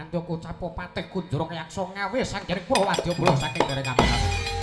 kanthi ucap patih kunjara yaksa ngawe sanggaring Prawadya mula saking dereng kapisan.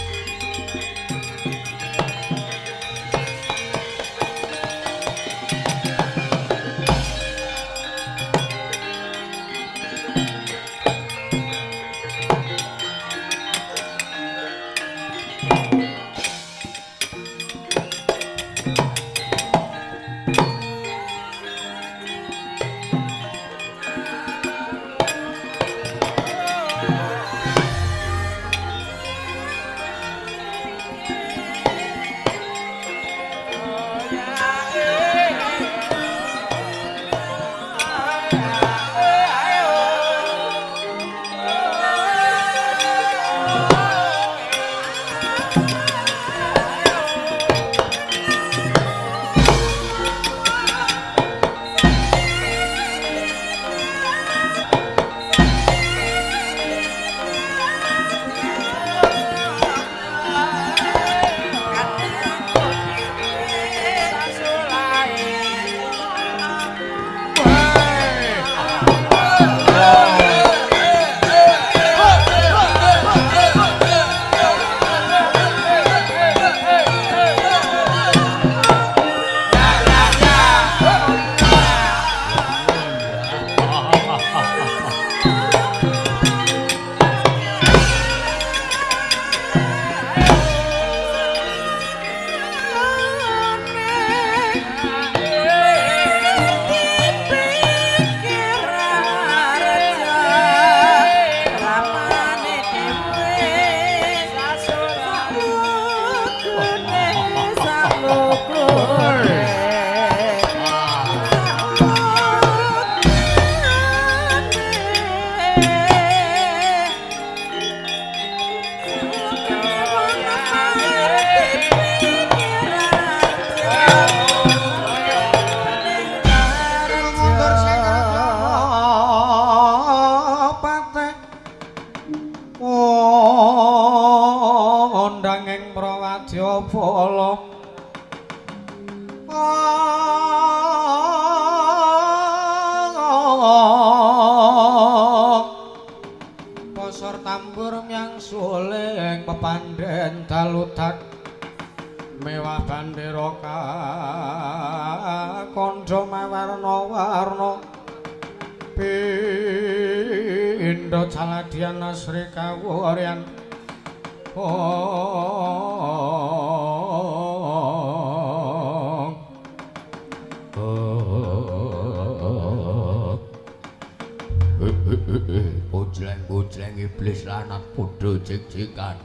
Bojleng iblis lanat padha jek-jekan.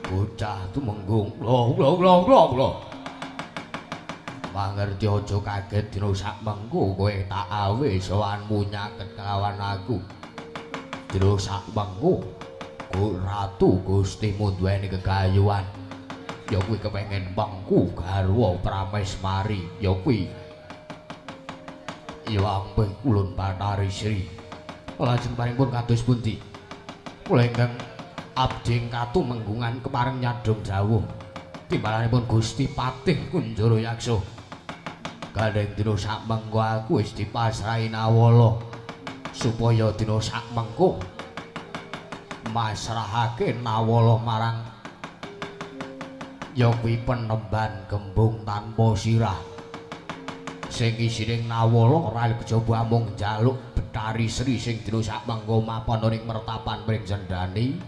Bocah tumenggung. Lho. Mangerti aja kaget dina sak mengko kowe tak awe sowanmu nyaket kelawan aku. Dina sak mengko Ratu Gustimu duweni kegayuhan. Ya kuwi kepengin mengku garwa Prameswari. Ya kuwi Iwang Ulun Bathari Sri. Lajeng paringipun kados pundi? Kula ingkang abdi katumenggungan kepareng nyadong dawuh timbalanipun Gusti Patih Kunjara Yaksa. Gandeng dina sak mengko aku wis dipasrahi Nawala supaya dina sak mengko masrahake Nawala marang ya kuwi penemban gembung tanpa sirah. Sing isine Nawala ora kejaba mung njaluk Bathari Sri sing dina sak mengko mapan ing mertapan pring Sendani.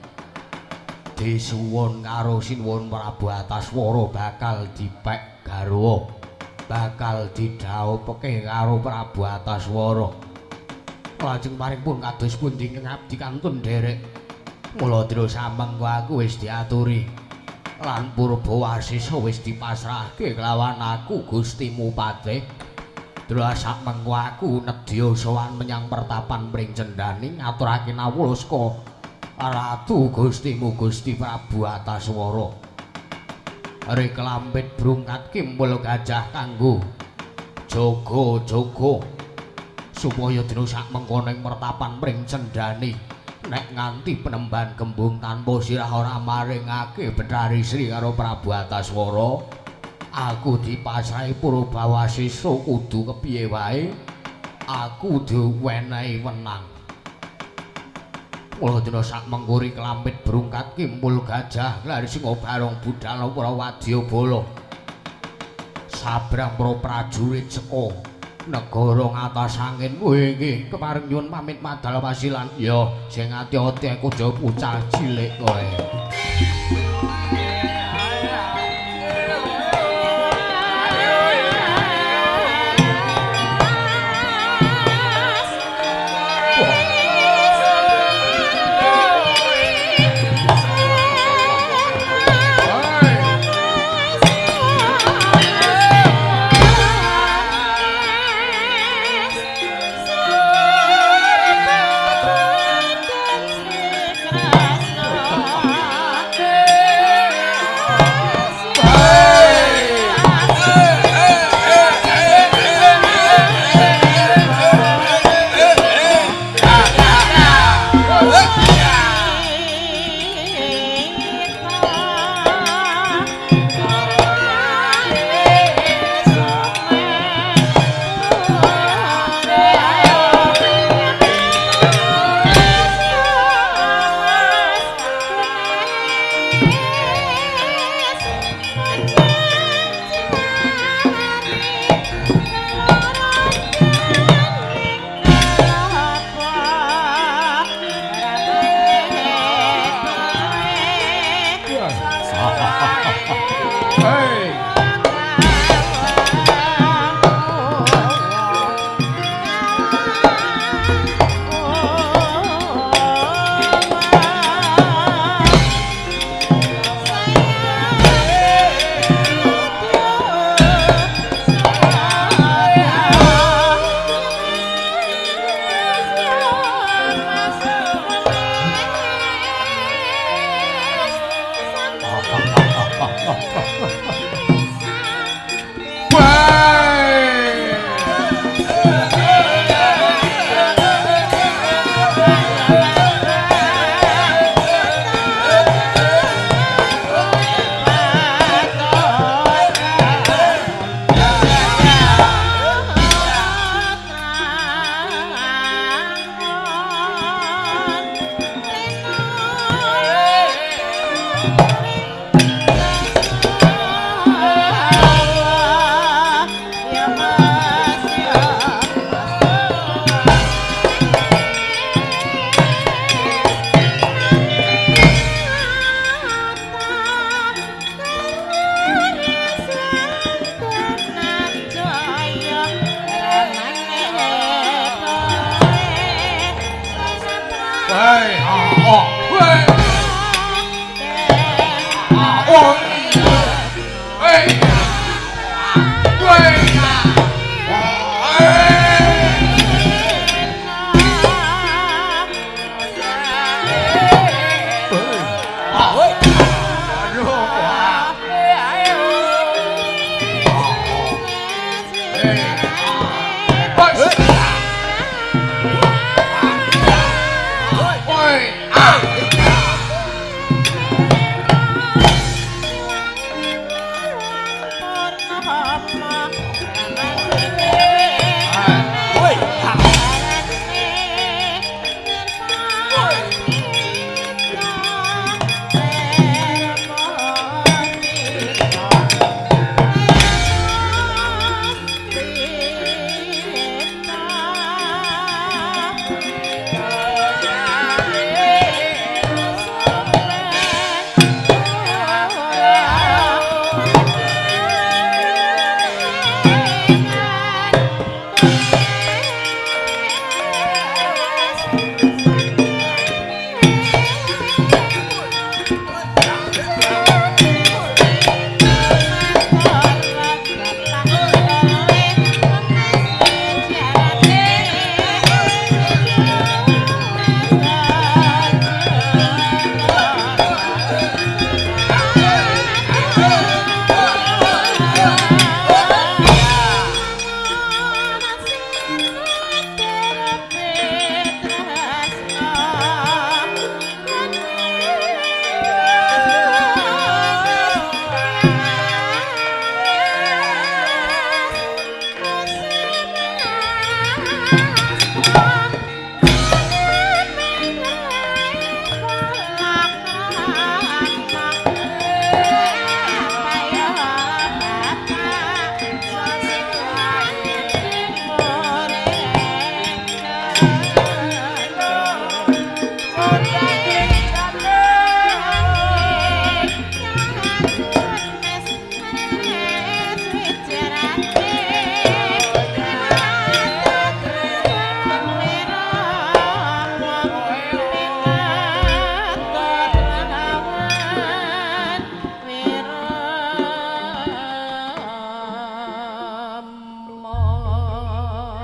Disuwun karo Sinuwun Prabu Ataswara bakal dipek garwa, bakal didhawuhke karo Prabu Ataswara. Lajeng paringipun kados pundi ngabdi kantun derek. Mula dina sak mengko aku wis diaturi lan Purbawasisa wis dipasrahke kelawan aku Gustimu Patih. Dina sak mengko aku nedya sowan menyang pertapan pring Cendani ngaturake nawala saka Ratu Gustimu Gusti Prabu Ataswara. Reklampit brungkat kimpul gajah kanggo jaga-jaga supaya dina sak mengko ning pertapan pring Cendani nek nganti penemban gembung tanpa sirah ora maringake Bathari Sri karo Prabu Ataswara. Aku dipasrahi Purbawasisa kudu kepiye wae aku diwenehi wenang. Mula dina sak mengkuri kelampit brungkat kimpul gajah lari singa barong budal para wadyabala. Sabrang para prajurit saka negara ngatas angin kowe iki kepareng nyuwun pamit madal wasilan. Ya sing ati-ati kudu bocah cilik kowe.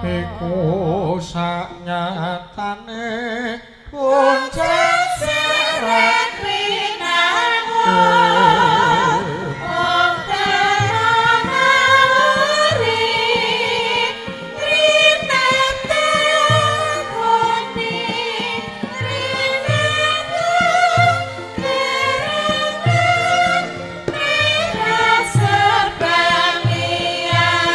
iku saknyatane puncak seret pinangun wong tenari rinete koni rinete kerengan rasa pangiasi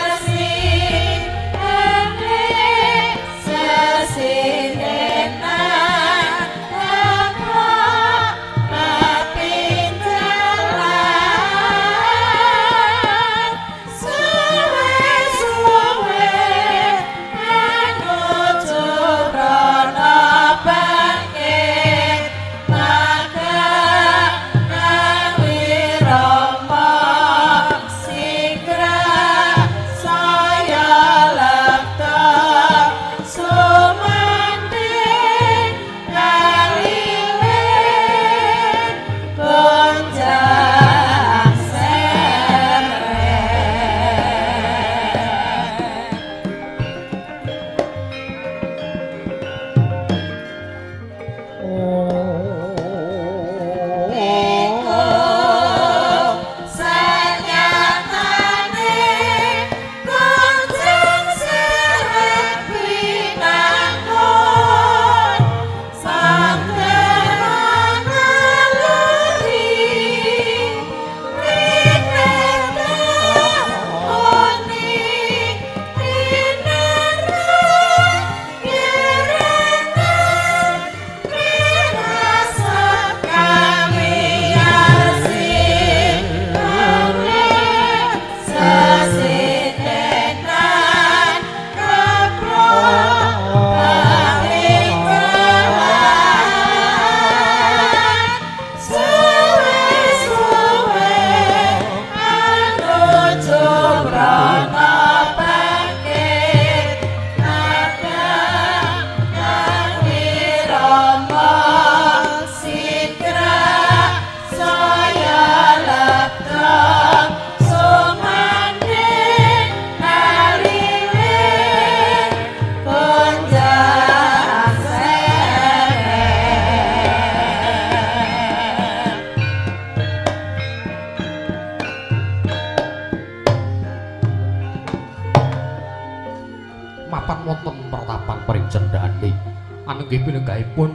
Anggih pinenggahipun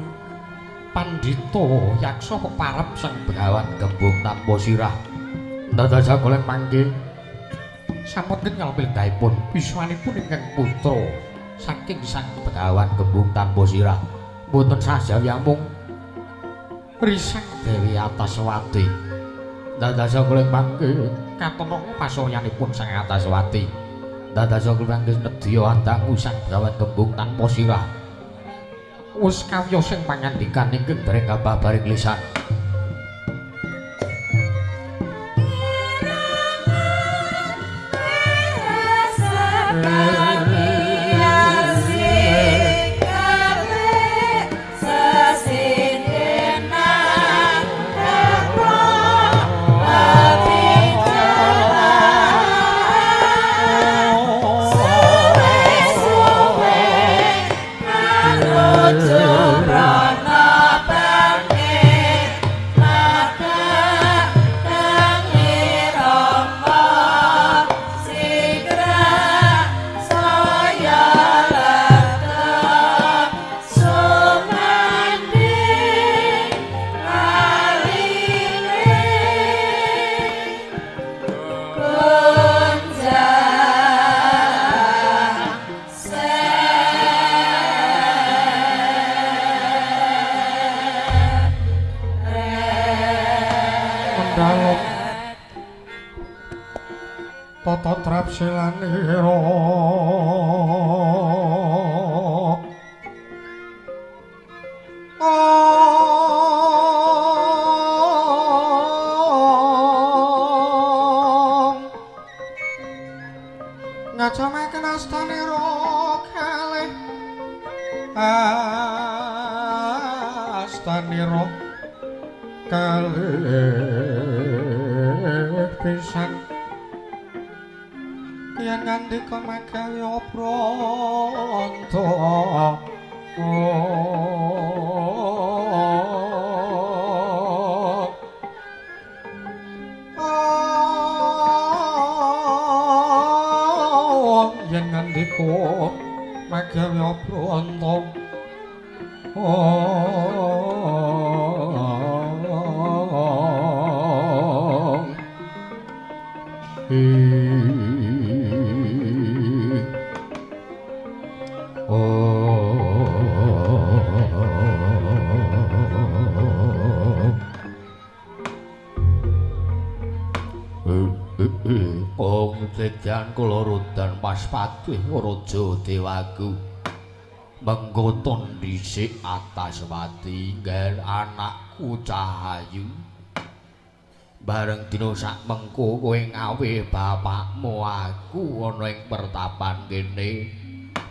Pandhita Yaksa peparep sang Begawan Gembung tanpa sirah. Dados golek panggih sampun kenyal pinenggahipun biswanipun ingkang putra saking sang Begawan Gembung tanpa sirah. Mboten sajawi amung risang Dewi Ataswati. Dados golek panggih katon pasuryanipun sang Ataswati. Dados golek panggih nedya andangu sang Begawan Gembung tanpa sirah. Wis kawya sing pangandikan ingkang dereng kababaring lisan. Tata trapsilanira ngajamaken astanira kalih astanira kalih pisan yen ngandika magawe pronto yen ngandika magawe pronto Sedan kula rudan pas patih Raja Dewaku mengkoton dhisik Ataswati ngger anakku Cahayu bareng dina sak mengko kowe ngawe bapakmu aku ana ing pertapan kene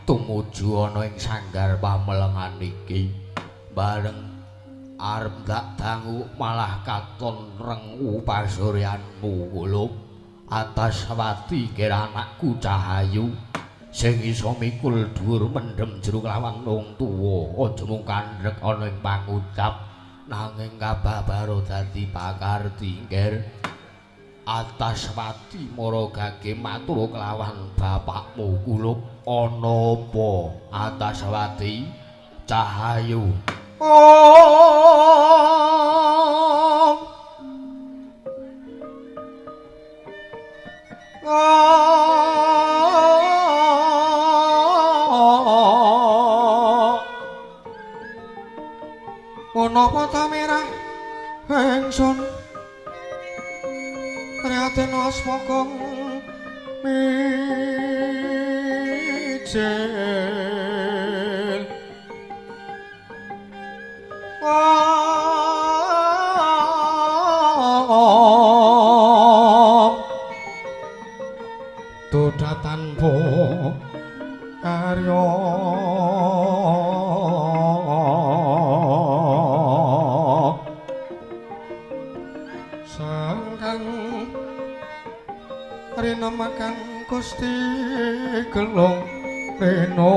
tumuju ana ing sanggar pamelengan iki bareng arep dak dangu malah katon rengu pasuryanmu kula Ataswati kira anakku Cahayu sing iso mikul dhuwur mendhem jero kelawan wong tuwa aja mung kandhek ana ing pangucap nanging kababaro dadi pakarti ngger Ataswati mara gage matur kelawan bapakmu kula ana apa Ataswati Cahayu Napa ta merah ingsun Raden Asmaka mijil Duda tanpa karya Rinamakan Gusti Gelung Rena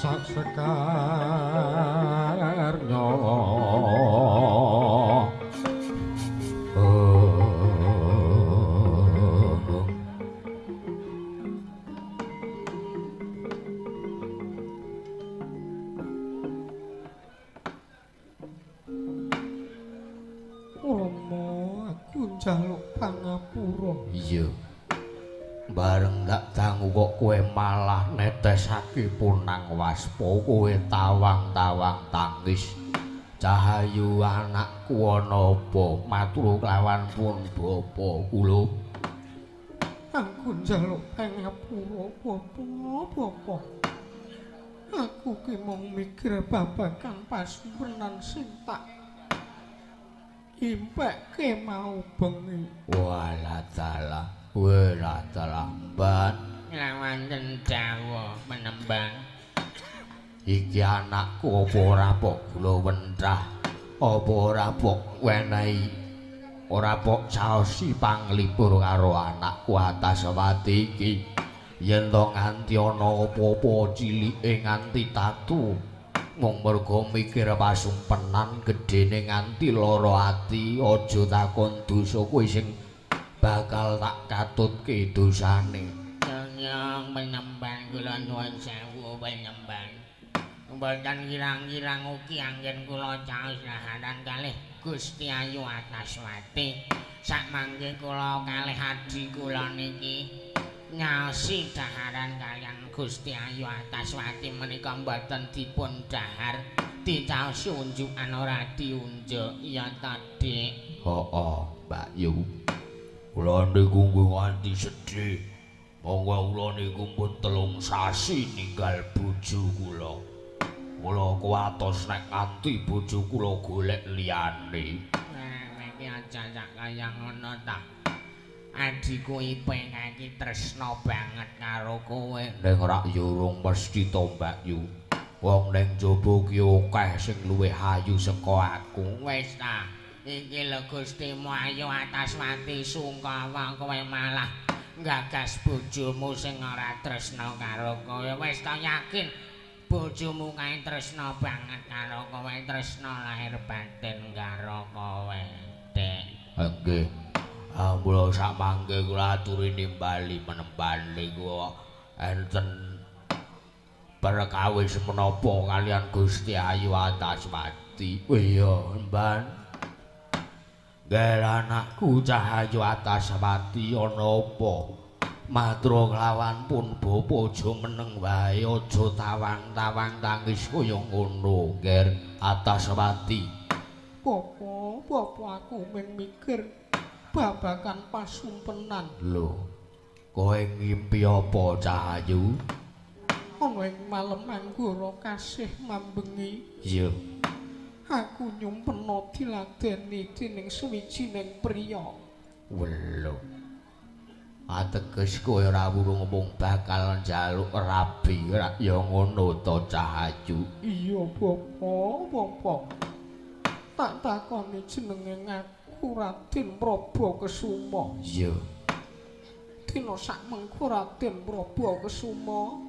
saksekarnya jaluk pangapura iya bareng dak dangu kok kowe malah netesake punang waspa kowe tawang-tawang tangis Cahayu anakku ana apa matur kelawan pun bapa kula aku njaluk pangapura bapa aku ki mung mikir babagan pasumpenan sing tak impek ke mau bengi wala ban lawan dawa menembang iki anakku apa ora pok kula wentrah apa ora pok wenehi ora pok saosi panglipur karo anakku Ataswati iki yen to nganti ana apa-apa cilike nganti tatu mung mergo mikir pasumpenan gedene nganti lara ati aja takon dosa kowe sing bakal tak katutke dosane nyong menembang kula nuwun sewu menembang mboten kirang-kirang ugi anggen kula caos laharan kalih Gusti Ayu Ataswati sakmangke kula kalih adhi kula niki ngaosi daharan kalian Gusti Ayu Ataswati menika mboten dipun dahar dicaosi unjukan ora diunjuk ya ta Dik Mbak Yu kula niku nganti sedih monggo kula niku pun 3 sasi ninggal bojo kula kuwatos nek nganti bojo kula golek liyane iki aja kaya ngono ta adhiku Ipeng iki tresna banget karo kowe. Ning rak yo urung mesti to Mbak Yu. Wong ning jaba ki akeh sing luwih ayu saka aku. Wis ta. Iki lho Gustimu Ayu Ataswati Sungkawa kowe malah gagas bojomu sing ora tresna karo kowe. Wis ta yakin bojomu kae tresna banget karo kowe, tresna lahir batin karo kowe, Dik. Nggih. Mula sak mangke kula aturi nimbali menemban niku enten perkawis menapa kalian Gusti Ayu Antaswati. Iya, Mban. Nggih anakku Cahayu Antaswati ana apa? Matur kelawan pun bapa aja meneng wae, aja tawang-tawang tangis kaya ngono, Ger Antaswati. Bapa aku mung mikir babakan pasumpenan. Lho, kowe ngimpi apa, Cahayu? Ana ing malem anggara kasih mambengi, Iya. aku nyumpena diladeni dening suwijining priya. Welo. Ateges kowe ora wurung ngomong bakal njaluk rabi, ora ya ngono to, Cahayu. Iya, Bapa. Tak takoni jenenge ngaku Raden Prabakesuma. Iya. Dina sak mengko Raden Prabakesuma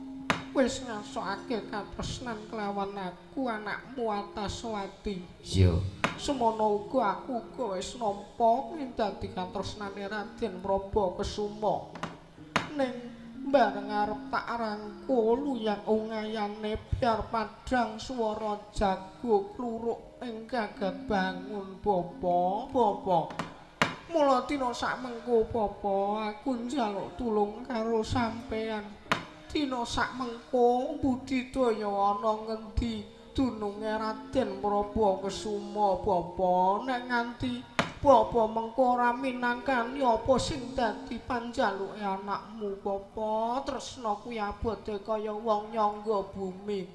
wis ngasokake katresnan kelawan aku anakmu Antaswati. Iya. Semono uga aku wis nampa dadi katresnane Raden Prabakesuma. Ning bareng arep tak rangkul luyang ungayane biar padhang swara jago kluruk ing gagat bangun Bapa. Mula dina sak mengko Bapa aku njaluk tulung karo sampean. Dina sak mengko budidaya ana ngendi dununge Raden Prabakesuma Bapa, nek nganti Bapa mengko ora minangkani apa sing dadi panjaluke anakmu Bapa, tresna kuwi abote kaya wong nyangga bumi.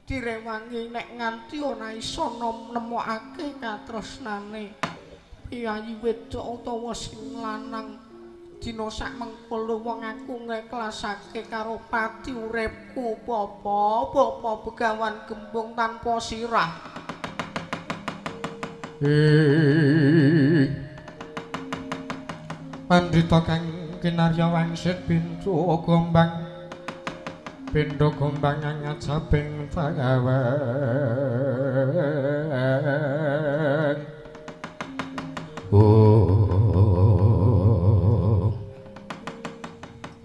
Direwangi nek nganti ora iso nemokake katresnane piyayi wedok utawa sing lanang. Dina sak mengko wong aku ngeklasake karo pati uripku Bapa begawan gembung tanpa sirah. Pandhita kang kinarya wangsit pintu gombang ngajabing pagawang.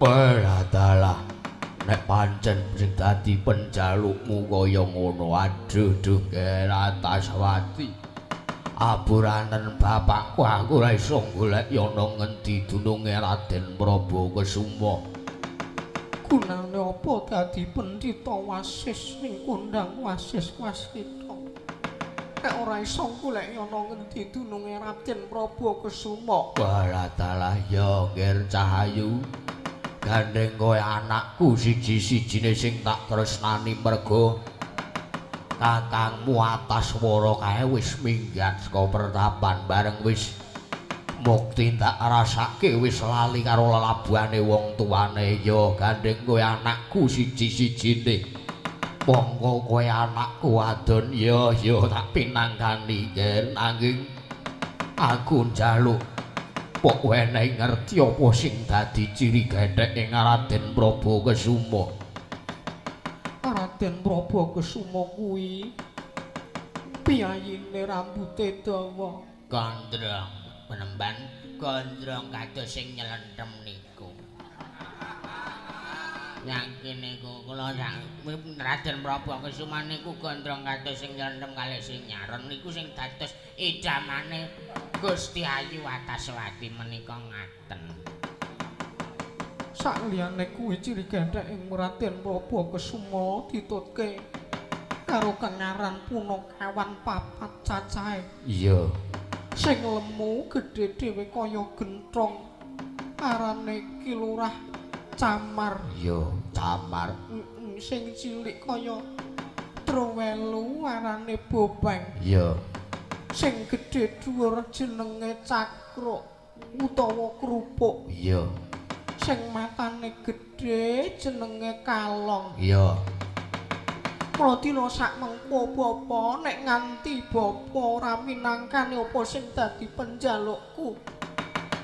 Peradalah nek pancen sing dadi penjalukmu kaya ngono, aduh Ger Antaswati. Aburanen bapakku aku ora iso golek ana ngendi dununge Raden Prabakesuma. Gunane apa dadi pendhita wasis ning kondang wasis-wasita? Nek ora iso golek ana ngendi dununge Raden Prabakesuma. Baradalah ya Ger Cahayu. Gandeng kowe anakku siji-sijine sing tak tresnani merga kakangmu Antaswara kae wis minggat saka pertapan bareng wis mukti tak rasake wis lali karo lelabuhane wong tuane. Ya gandeng kowe anakku siji-sijine. Monggo kowe anakku wadon ya tak pinanggani Ger, nanging aku njaluk pok wenehi ngerti apa sing dadi ciri gethek ing Raden Prabakesuma. Raden Prabakesuma kuwi piyayine rambute dawa. Gondrong, penemban gondrong kados sing nyelenthem niku. Yakin niku kula Raden Prabakesuma niku gondrong kados sing nyelenthem kalih sing nyaron niku sing dados idamane Gusti Ayu Antaswati menika ngaten. Sakliyane kuwi ciri gandhek ing Raden Prabakesuma ditutke karo kengaran punakawan papat cacahe. Iya. Sing lemu gedhe dhewe kaya genthong. Arane Ki Lurah Camar. Iya, Camar. Sing cilik kaya Trowelu arane Bobang. Iya. Sing gedhe dhuwur jenenge Cakruk utawa Krupuk. Iya. Sing matane gedhe jenenge Kalong. Iya. Mula dina sak mengko Bapa nek nganti Bapa ora minangkani apa sing dadi penjalukku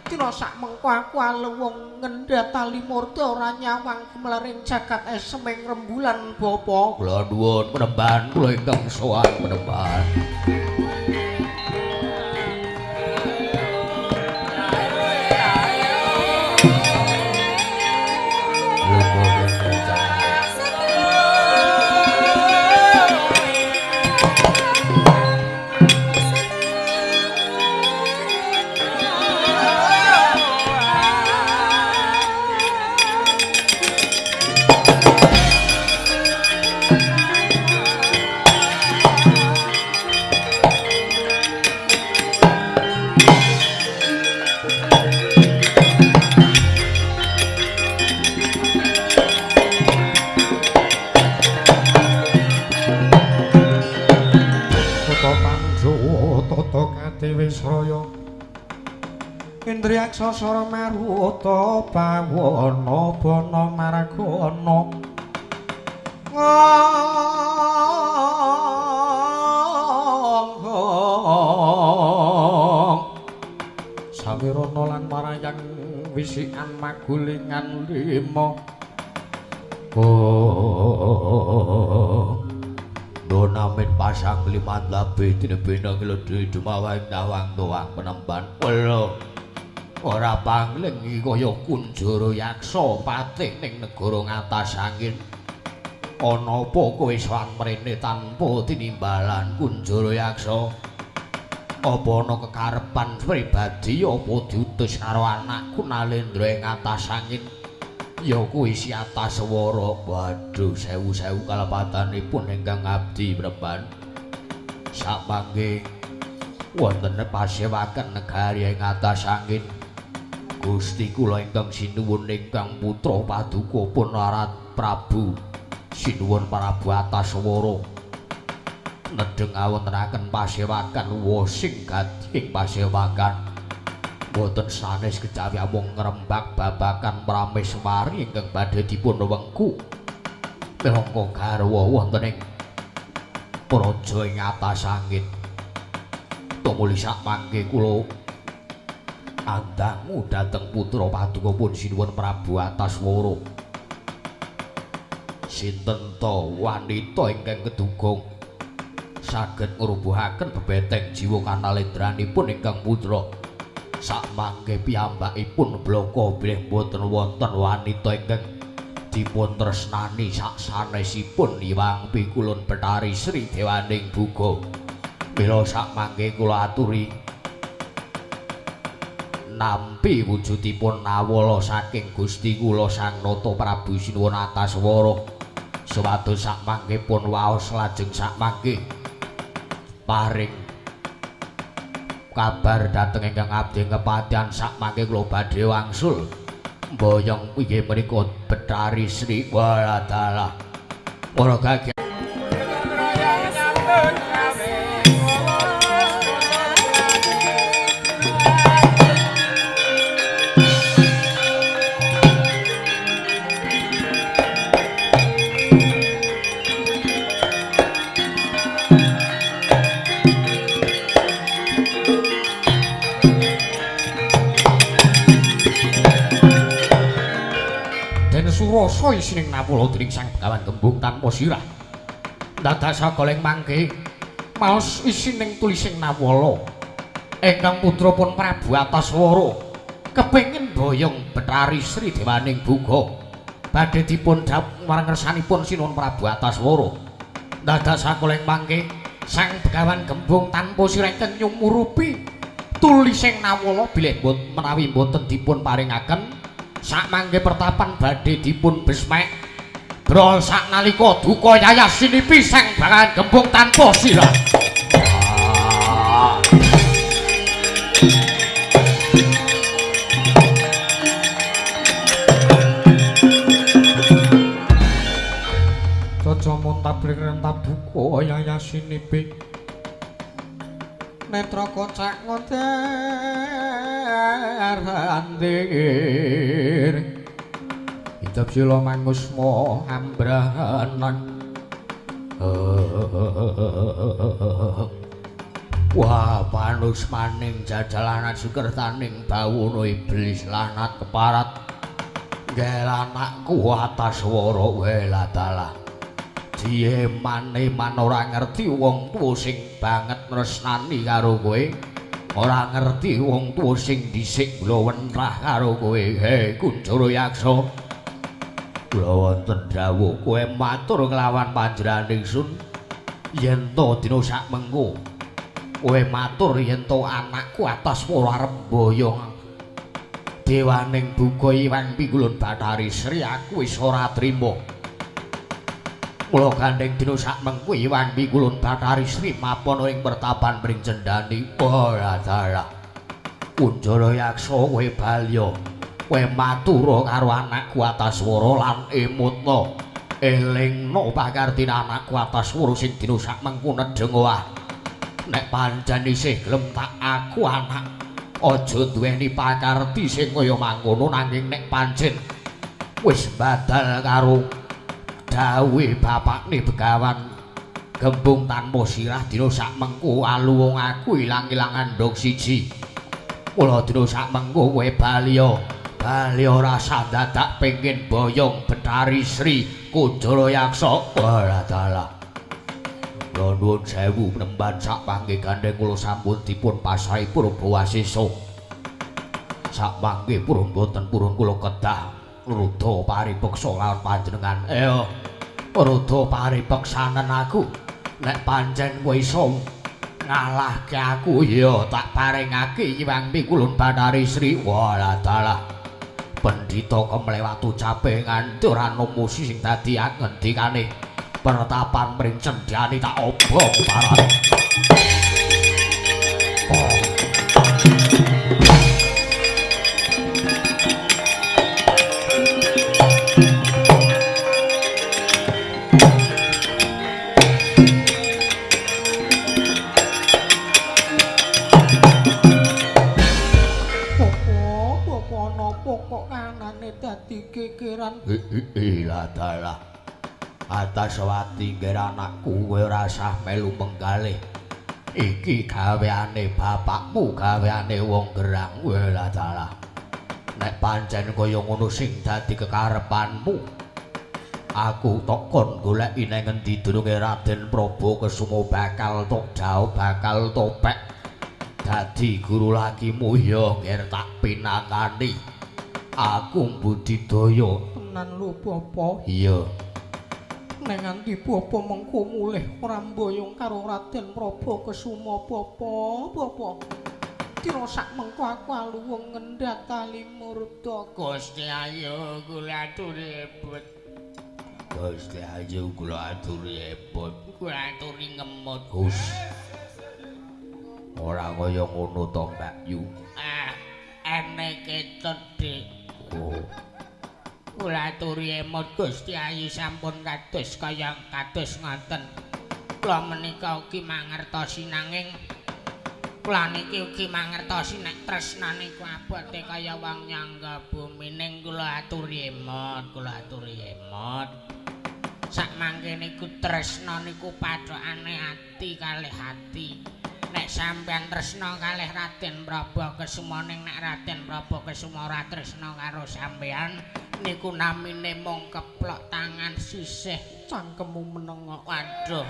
dina sak mengko aku alewung ngendhatali murti ora nyawang mlering jagat eseming rembulan bapa. Kula nuwun penemban kula ingkang sowan penemban. Indriyaksa sara maruta pawana bana maragana samirana lan marayang wisikan magulingan lima Donamin pasang limat labi tinebina ngeledi dumawang nawang doang penemban welo ora panglengi kaya Kunjara Yaksa patih ning negara ngatas angin ana apa kowe sowan mrene tanpa tinimbalan Kunjara Yaksa apa ana kekarepan pribadi apa diutus karo anakku Nalendra ing atas angin ya kuwi si Ataswara. Waduh sewu-sewu kalepatanipun ingkang abdi Mremban sapangge wonten pasewaken negari ing atas angin Gusti kula ingkang sinuwun ingkang putra paduka pun Arat Prabu sinuwun Prabu Ataswara nedheng awontenaken pasewakan wosing gading pasewakan boten sanes kejawi amung ngrembak babakan Prameswari ingkang badhe dipun wengku minangka garwa wonten ing praja ing atas angin tumuli sapangge kula andangu dhateng putra paduka pun sinuwun Prabu Ataswara sinten to wanita ingkang kedugong saged ngrubuhaken bebeteng jiwa kanalendranipun ingkang putra sakmangke piyambakipun blaka bilih boten wonten wanita ingkang dipun tresnani saksanesipun Hyang Pikulun Bathari Sri Dewaning Buga mila sakmangke kula aturi nampi wujudipun nawala saking Gusti kula Sang Nata Prabu Sinuwun Ataswara supados sakmangke pun waos lajeng sakmangke paring kabar dhateng ingkang abdi kepatihan sakmangke kula badhe wangsul mboyong inggih menika Bathari Sri Waladala para gagah rasa isining nawala dening Sang Begawan Gembung tanpa sirah dadasa goleng mangke maos isining tulising nawala ingkang putra pun Prabu Ataswara kepengin boyong Bathari Sri Dewaning Buga badhe dipun dhawuh marang ngersanipun Sinuwun Prabu Ataswara dadasa goleng mangke Sang Begawan Gembung tanpa sirah ingkang nyumurupi tulising nawala bilih menawi boten dipun paringaken sakmangke pertapan badhe dipun besmek brol saknalika duka yayah sinipi Sang Begawan Gembung tanpa sirah Caca muntabling rentap duka yayah sinipi netra kocak ngoder andir hidup sila mangusma ambrahanan Wah, panus maning jajalanat sukertaning bawuno iblis lanat keparat. Gelanakku atas swara weladala. Diye mane ora ngerti wong tuwa sing banget tresnani karo kowe. Ora ngerti wong tuwa sing dhisik kula wentrah karo kowe. He Kunjara Yaksa. Kula wonten dawuh kowe matur kelawan panjenengan ingsun yen to dina sak mengko kowe matur yen to anakku atas swara arep boyong dewaning buka Iwang Pikulun Bathari Sri aku wis ora trima. Mula gandeng dina sak mengko Iwang Pikulun Bathari Sri mapan ing pertapan mring cendani ora dalah. Kunjara Yaksa kowe balya kowe matur karo anakku atas swara lan emutna elingna pakartine anakku atas swara sing dina sak mengko nedheng wah. Nek pancen isih gelem tak aku anak aja duweni pakarti sing kaya mangkono nanging nek pancen wis badal karo dawuhe bapakne Begawan Gembung tanpa sirah dina sak mengko alu wong aku ilang-ilangan ndok siji. Mula dina sak mengko kowe balya rasa dadak pengin boyong Bathari Sri Kunjara Yaksa ora dalah. Nuwun sewu penemban sak pangge gandeng kula sampun dipun pasahi Purbawasesa. Sak pangge purun boten purun kula kedah rudha paripeksa lawan panjenengan. Rudha paripeksanen aku. Nek pancen kowe iso ngalahke aku ya tak paringake Iwang Pikulun Bathari Sri. Walah dalah. Pendhita kemlewat ucape nganti ora nomosi sing dadi ngendikane. Pertapan mring cendhani tak obong parane. Apa napa kok kanane dadi gegeran? Lah dalah. Ataswati nggih anakku kowe ora usah melu menggalih. Iki gaweane bapakmu, gaweane wong gerang. Walah dalah. Nek pancen kaya ngono sing dadi kekarepanmu, aku tok kon goleki nang endi dununge Raden Prabakasuma bakal tok jauh bakal topek. Dadi guru lakimu ya ngger tak pinangani. Aku budidaya tenan lho Bapa. Iya. Neng nganti Bapa mengko mulih ora mboyong karo Raden Prabakasuma Bapa. Kira sak mengko aku aluwung ngendhat tali murda. Gusti Ayu kula aturi hebut. Gusti Ayu kula aturi hebut. Kula aturi ngemut. Gus. Ora kaya ngono to Mbak Yu. Enek ketut Dik. Oh. Kula aturi emot Gusti Ayu sampun kados ngoten. Kula menika ugi mangertosi nanging kula niki ugi mangertosi nek tresna niku abote kaya wong nyangga bumi ning kula aturi emot. Sak mangke niku tresna niku padhokane ati kalih ati. Nek sampeyan tresna kalih Raden Prabakasuma ning nek Raden Prabakasuma ora tresna karo sampeyan niku namine mung keplok tangan sisih Cangkemmu meneng. Waduh.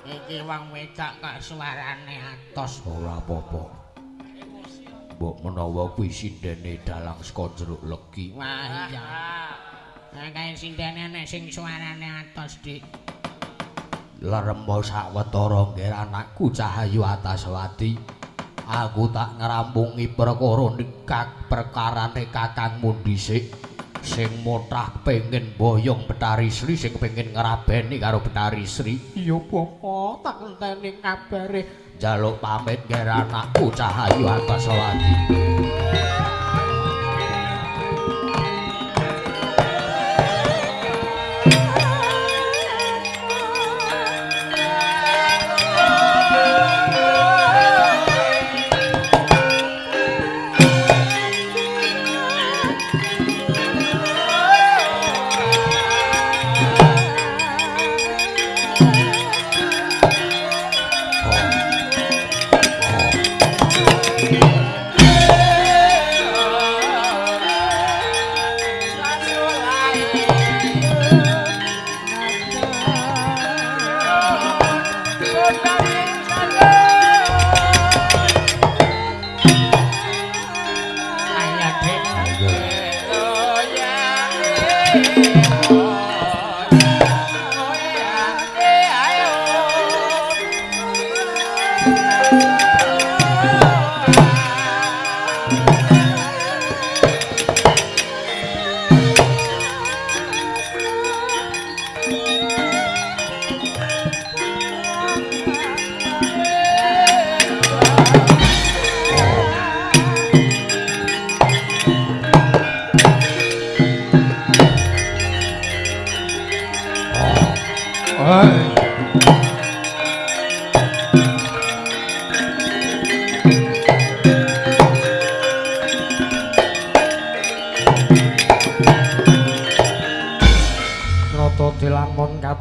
Iki wong wedok kok suarane atos. Ora apa-apa. Mbok menawa kuwi sindene dalang saka jeruk legi. Wah iya. Nah kae sindene nek sing suarane atos Dik. Lerembo sawetara nggih anakku Cahayu Ataswati. Aku tak ngrampungi perkara nikah perkarane kakangmu dhisik sing motrah pengen boyong Bathari Sri sing pengen ngrabeni karo Bathari Sri. Iya Bapa, tak enteni kabare. Jaluk pamit nggih anakku Cahayu Ataswati.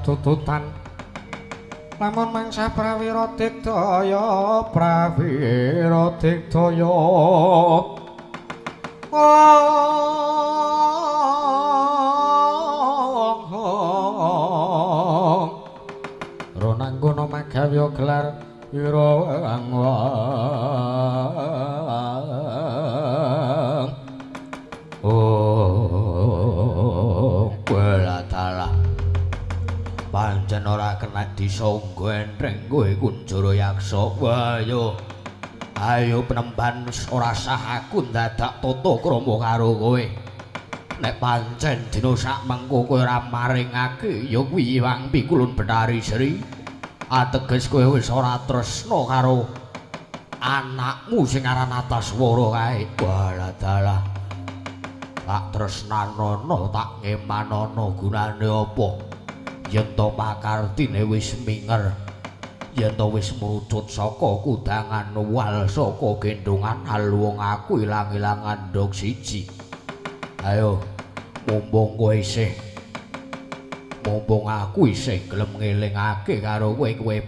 Tututan lamun mangsa prawira digdaya prawira digdaya ronangguna magawya gelar ira wang welatala pancen ora kena disangga entreng kowe Kunjara Yaksa. Ayo penemban ora sah aku ndadak tata krama karo kowe. Nek pancen dina sak mengko kowe ora maringake ya kuwi Wang Pikulun Bathari Sri. Ateges kowe wis ora tresna karo anakmu sing aran Antaswara kae. Walah tak tresnanono tak ngemanono gunane apa? Yen to pakartine wis minger, yen to wis mrucut saka kudangan wal saka gendongan alwong aku ilang-ilangan ndok siji. Ayo mumpung kowe isih mumpung aku isih gelem ngelingake karo kowe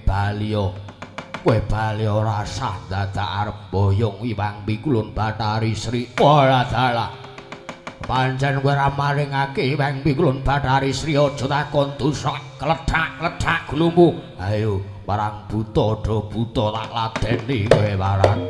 balya ora sah dadak arep boyong Iwang Pikulun Bathari Sri. Ora dalah pancen kowe ora maringake Iwang Pikulun Bathari Sri aja takon dosa kledak-kledak glumbu. Ayo barang buta do buta tak ladeni kowe barang.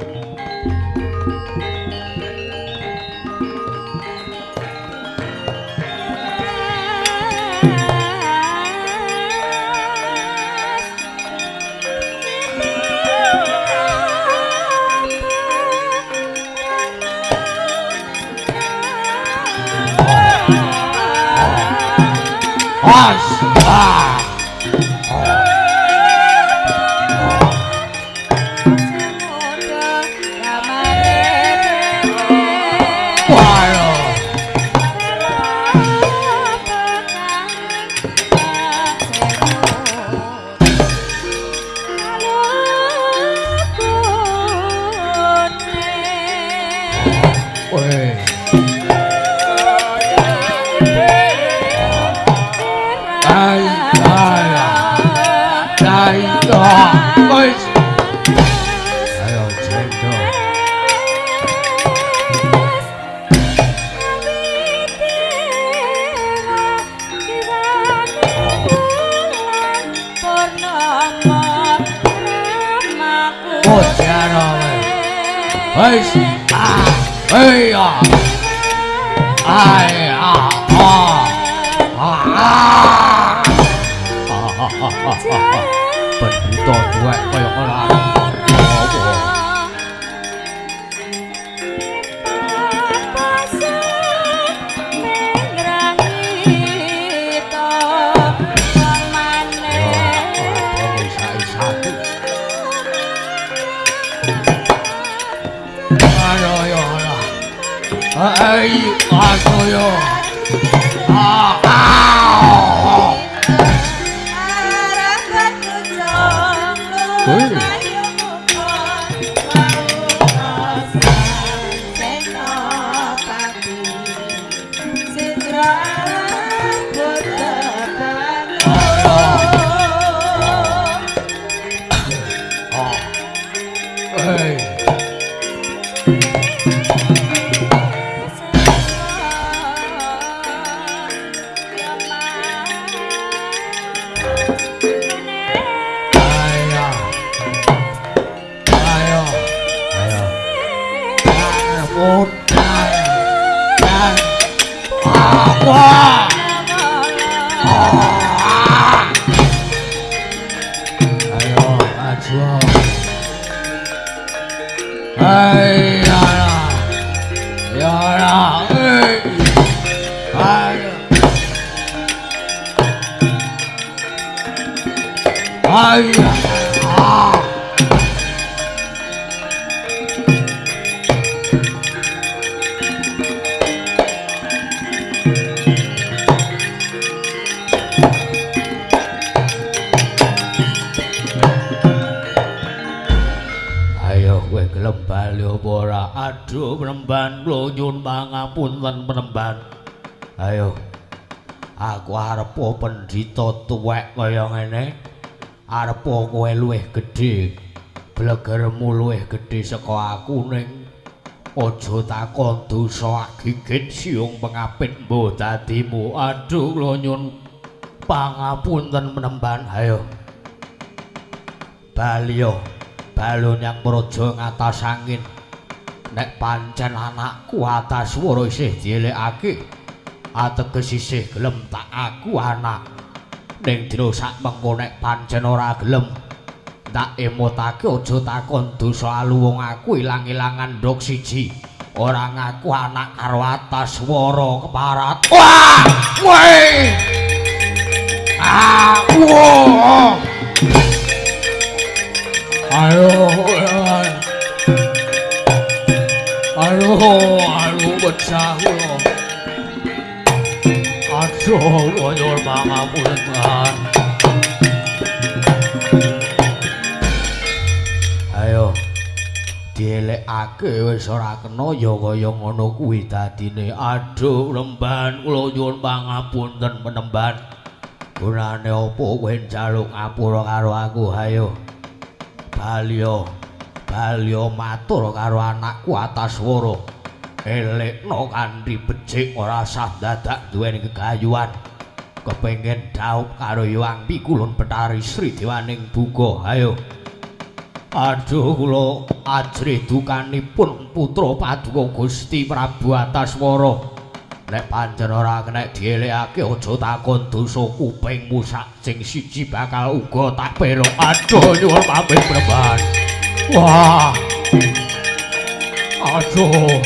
Penbuta tuwek kaya ora Iya. Ayo kowe gelem bali apa ora? Aduh Penemban, kula nyuwun pangapunten Penemban. Ayo. Aku arep pendhita tuwek kaya ngene. Arep kowe luwih gedhe. Blegermu luwih gedhe saka aku ning aja takon dosa gigit siung pengapit mbuh dadimu. Aduh kula nyuwun pangapunten Penemban. Ayo. Bali yo. Balon yang praja ngatas angin. Nek pancen anakku Ataswara isih dielekake, ateges isih gelem tak aku anak. Ning dina sak mengko nek pancen ora gelem, tak emotake aja takon dosa alu wong aku ilang-ilangan ndok siji. Ora ngaku anak karo Ataswara keparat. Wah! Woi! Ah! Wah! Aduh, becah kula. Aduh, kula nyuwun pangapunten. Ayo, dielekake wis ora kena ya kaya ngono kuwi dadine. Aduh, Penemban, kula nyuwun pangapunten Penemban. Gunane apa kowe njaluk ngapura karo aku? Ayo. Balya matur karo anakku Ataswara. Elekno kanthi becik ora sah dadak duweni kegayuhan. Kepengin dhaup karo Hyang Pikulun Betari Sri Dewaning Buka. Ayo. Aduh kula ajrih dukanipun putra paduka Gusti Prabu Ataswara. Nek pancen ora kena dielekake aja takon dosa kupingmu sak sing siji bakal uga tak pelok. Aduh nyuwun pamit Penemban. Wah. Aduh.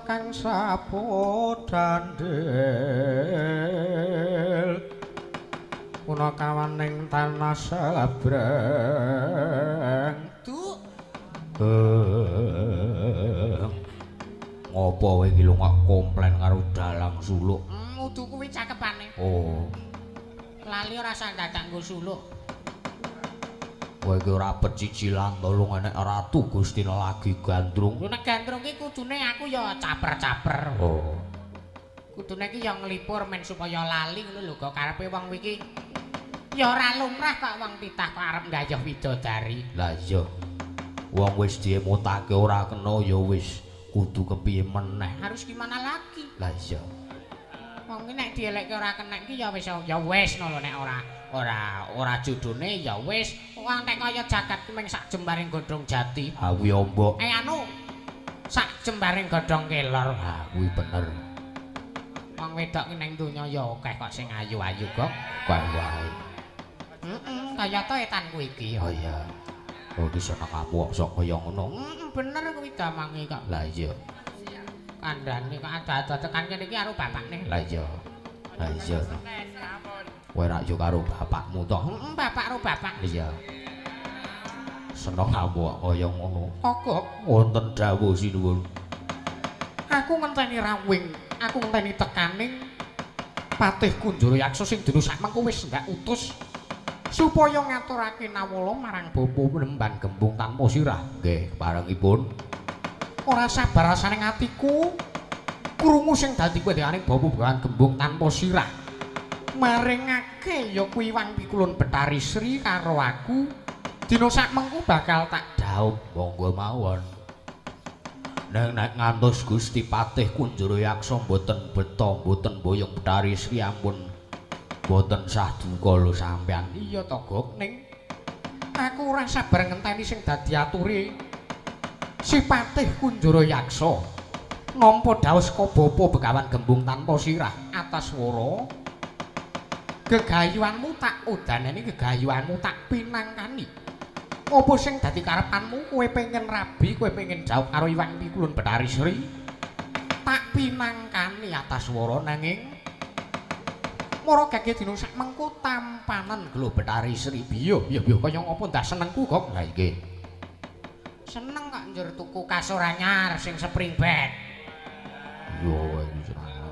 Kang sapodandel punakawan ning tanah sabrang. Duk. Ngopo kowe iki lho kok komplain karo dalang suluk? Udu kuwi cakepane. Oh. Lali ora usah dadak nggo suluk. Kowe iki ora pecicilan to lu enek Ratu Gustina lagi gandrung. Nek gandrung ki kudune aku ya caper-caper. Oh. Kudune ki ya nglipur men supaya lali ngono lho kok karepe wong iki. Ya ora lumrah kok wong titah kok arep ndayuh widodari. Lah iya. Wong wis diemutake ora kena ya wis kudu kepiye meneh. Harus gimana lagi? Lah iya. Wong nek dielekke ora kenek ki ya wis ngono nek ora judune ya wis. Wong nek kaya jagat ki mung sak jembaring godhong jati. Ha kuwi ombok. Anu sak jembaring godhong kelor. Ha kuwi bener. Wong wedok ki ning donya ya akeh kok sing ayu-ayu kok. Kae wae. Kaya to etanku iki. Oh iya. Oh iki seneng kamu sok kaya ngono. Bener kuwi damange kok. Lah iya. Kandhane kok ada-ada tekan kene iki karo bapakne. Lah iya. Lah iya. Kowe rak yo karo bapakmu to? Bapak karo bapak. Iya. Seneng kamu kaya ngono. Kok wonten dawuh sinuwun. aku ngenteni rawing, aku ngenteni tekaning Patih Kunjara Yaksa sing dina samengko wis ndak utus supaya ngaturake nawala marang bapa Penemban Gembung tanpa sirah. Nggih, parengipun. Ora sabar rasane atiku krungu sing dadi pendhekane bapa Begawan Gembung tanpa sirah. Maringake ya kuwi Wang Pikulun Betari Sri karo aku dina samengko bakal tak Daup monggo mawon. Nek ngantos Gusti Patih Kunjara Yaksa mboten beta, mboten boyong Betari Sri ampun mboten sah duka lho sampean. Iya to, Gok, ning aku ora sabar ngenteni sing dadi ature si Patih Kunjara Yaksa nampa dawuh saka bapa Begawan Gembung tanpa sirah atas swara. Gegayuhanmu tak udaneni, gegayuhanmu tak pinangkani. Apa sing dadi karepanmu? Kowe pengen rabi, kowe pengen jauh karo Iwang Pikulun Betari Sri? Tak pinangkani atas swara nanging mara gage dina sakmengko tampanan gelo Betari Sri. Biyo kaya ngapa ndak senengku, Gok? Lah nggih. Seneng kok njur tuku kasur anyar sing spring bed. Yo iki jenenge.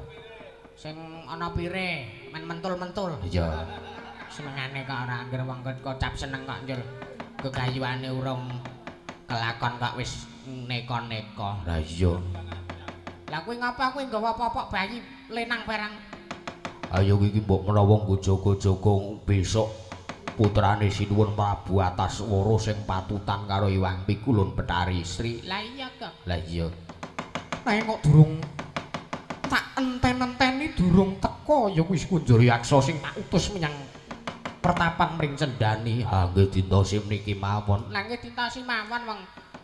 Sing ana pire, men mentul-mentul. Iya. Senengane kok ora anggere wong kocap seneng kok njur gegayuhane urung kelakon kok wis neka-neka. Lah iya. Lah kuwi ngapa kuwi nggawa popok bayi lenang perang? Ayo iki mbok menawa nggo jaga-jaga besok putrane Sinuwun Prabu Ataswara sing patutan karo Iwang Pikulun Betari Sri. Lah iya kok. Lah iya. Nanging kok durung tak enten-enteni durung teka ya wis Kunjara Yaksa sing tak utus menyang pertapan mring Cendani. Ha nggih dinten mriki mawon. Lah nggih dinten mawon wong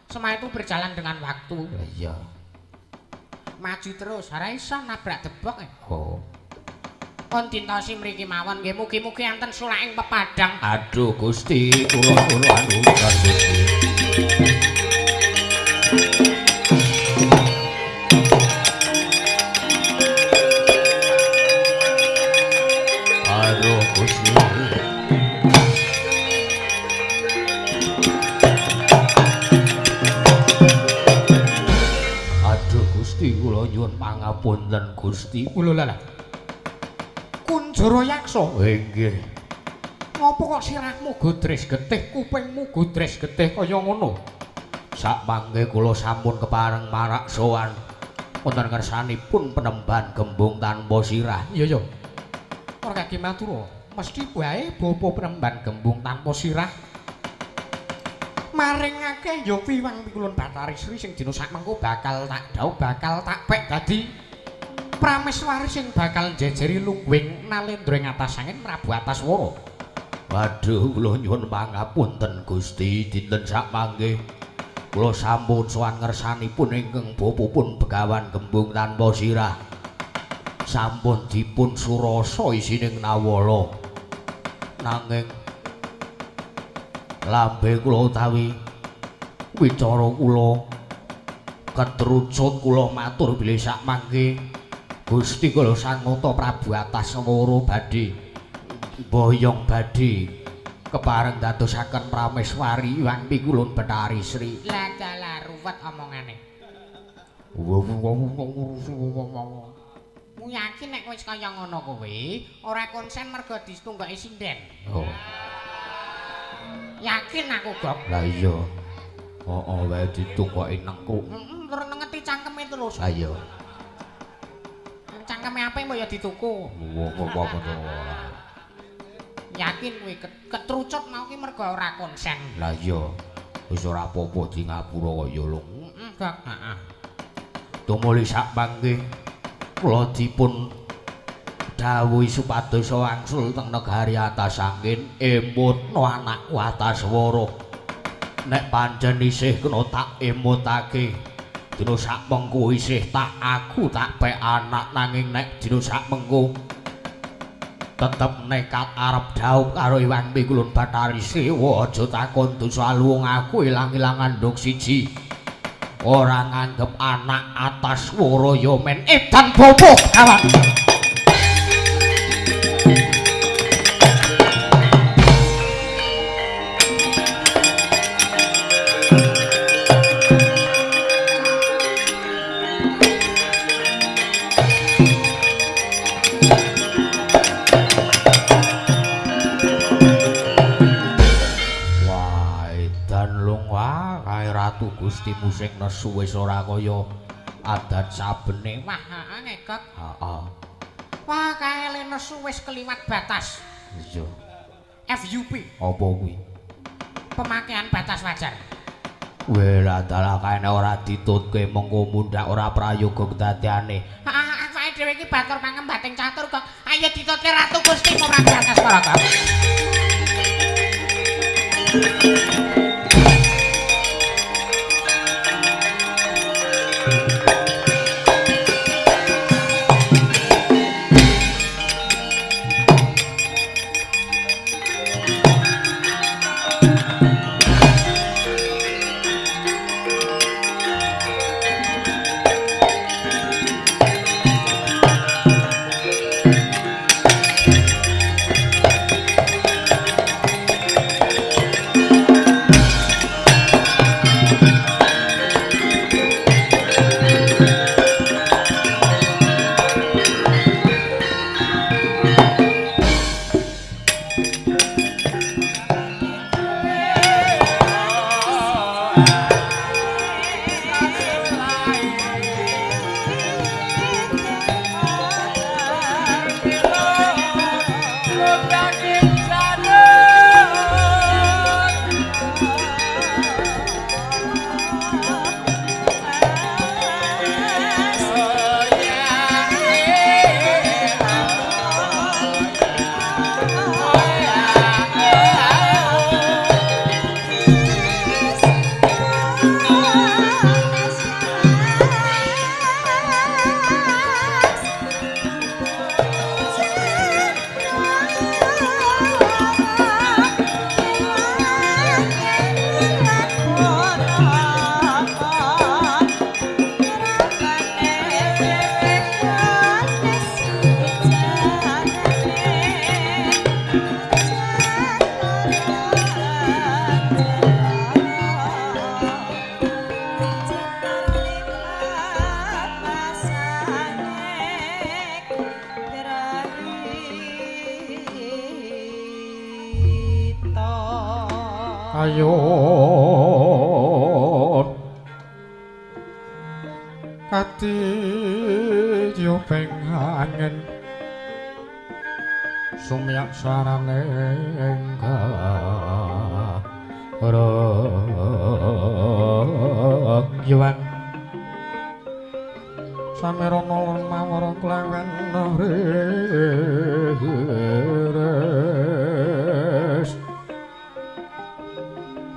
semua itu berjalan dengan waktu. Lah iya. Maju terus, ora iso nabrak debok. Oh. Pun dinten mriki mawon nggih mugi-mugi enten sulaking pepadang. Aduh Gusti, kula anugrah Gusti. Aduh Gusti. Aduh Gusti, kula nyuwun pangapunten Gusti. Lho lah. Kunjara Yaksa. Nggih. Ngopo kok sirahmu godres getih, kupingmu godres getih kaya ngono? Sak mangke kula sampun kepareng marak sowan wonten ngersanipun Penemban Gembung tanpa sirah. Iya. Ora kaki matur, mesti wae bapa Penemban Gembung tanpa sirah maringake ya Iwang Pikulun Betari Sri sing dina sakmengko bakal tak dhaup, bakal tak pek dadi prameswari sing bakal njejeri lungguing nalendra ing atas angin Prabu Ataswara. Waduh, kula nyuwun pangapunten Gusti, dinten sakmangke kula sampun sowan ngersanipun ingkang bapapun Begawan Gembung tanpa sirah. Sampun dipun surasa isining nawala. Nanging lambe kula utawi wicara kula ketrucut kula matur bilih sakmangke Gusti kula Sangata Prabu Ataswara badhe boyong badhe kepareng dadosaken prameswari Iwang Pikulun Betari Sri. Lah dalah ruwet omongane. Mu yakin nek wis kaya ngono kowe ora konsen mergo ditunggoki sinden. Oh. Yakin aku, Gok. Lah iya. Oh, wae ditunggoki nengku. Heeh, terus nengeti cangkeme terus. Lah iya. Cangkeme apik mbok ya dituku. Apa-apa ora. Yakin kowe ketrucut mau ki mergo ora konsen. Lah iya. Wis ora apa-apa di ngapura kaya lho. Heeh, Gok. Heeh. Tumuli sak mangke kula dipun dawuhi supados wangsul teng negari atas angin emutno anakku Ataswara. Nek pancen isih kena tak emutake dina sakmengko isih tak aku tak pek anak, nanging nek dina sakmengko tetep nekat arep dhaup karo Iwang Pikulun Betari Sri. Aja takon dosa luwung aku ilang-ilangan nduk siji. Ora nganggep anak Ataswara ya men edan bapa kawan. gustimu sing nesu wis ora kaya adat sabene. Wah, ngekek. Heeh. Wah, kae nesu wis keliwat batas. Iya. FUP. Apa kuwi? Pemakaian batas wajar. Weh, lah dalah kaene ora ditutke mengko mundhak ora prayoga kedadiane. Awake dhewe iki batur pangembating catur kok. Ayo ditutke Ratu Gusti Prabu Antaswara kok. Ayun kati jupeng angin sumyak sarane enggaragyan samirana lan mawara klewen res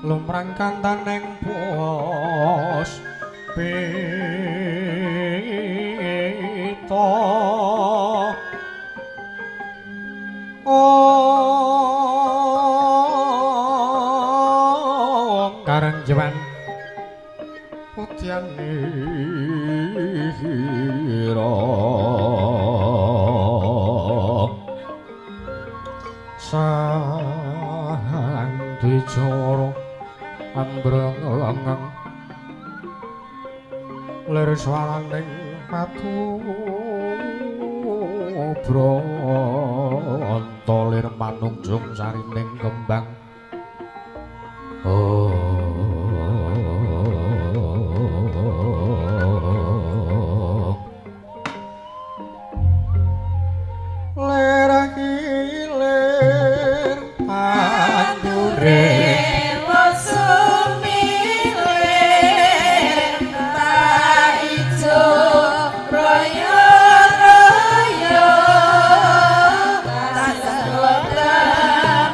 lumrang kantaning pos pita karanjewan putyanira sang dicara ambreng lir swaraning matu branta lir manungjung sarining kembang lir hilir andure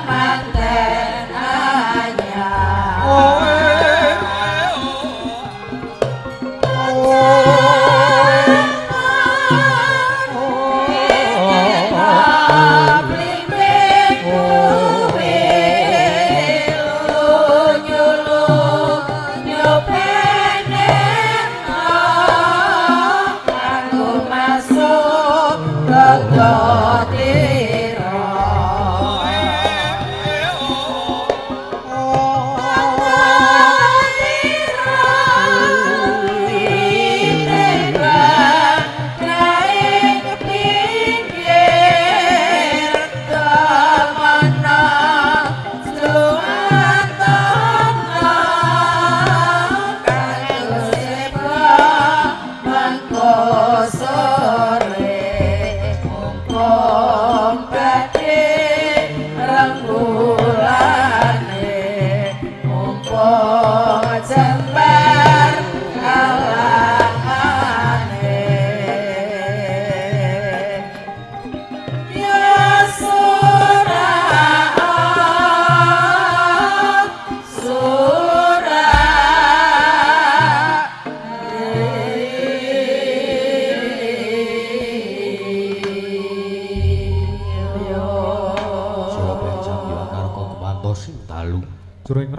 Mantap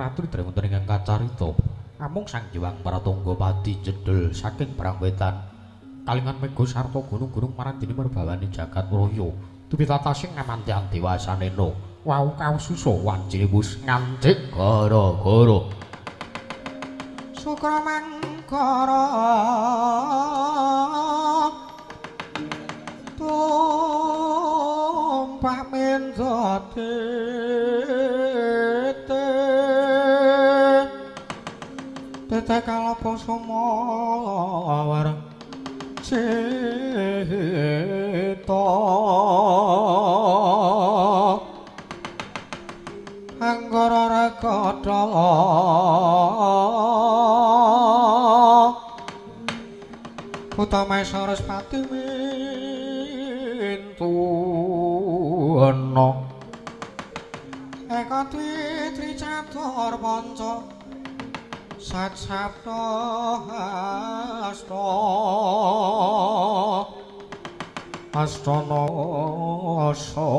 ratu Dremantun ingkang kacarita amung Sang Hyang Pratangga Pati jedhul saking Brang Wetan kalingan mega sarta gunung-gunung marandini merbawani jagat raya tupitatasing ngamantian dewasanena wau kawususa wancine wus ngancik gara-gara Sukramangkara tumpah mendate tete kalapa sumawar cita anggara rekada utama Saraswati mintuana eka tri catur panca sat-sabda astana asa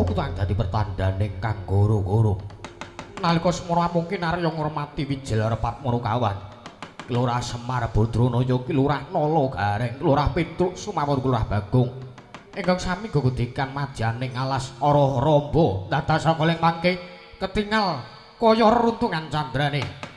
Putang dadi pertandane kang goro-goro. Nalika semana mungkin Arya ngurmati wijil repat Murukawan. Kelurah Semar Badranaya, Kelurah Nala Gareng, Kelurah Petruk Sumawur, Kelurah Bagong. Ingkang sami gegedikan majaning alas Ara Ramba dados saka ling mangke ketingal kaya runtungan candrane.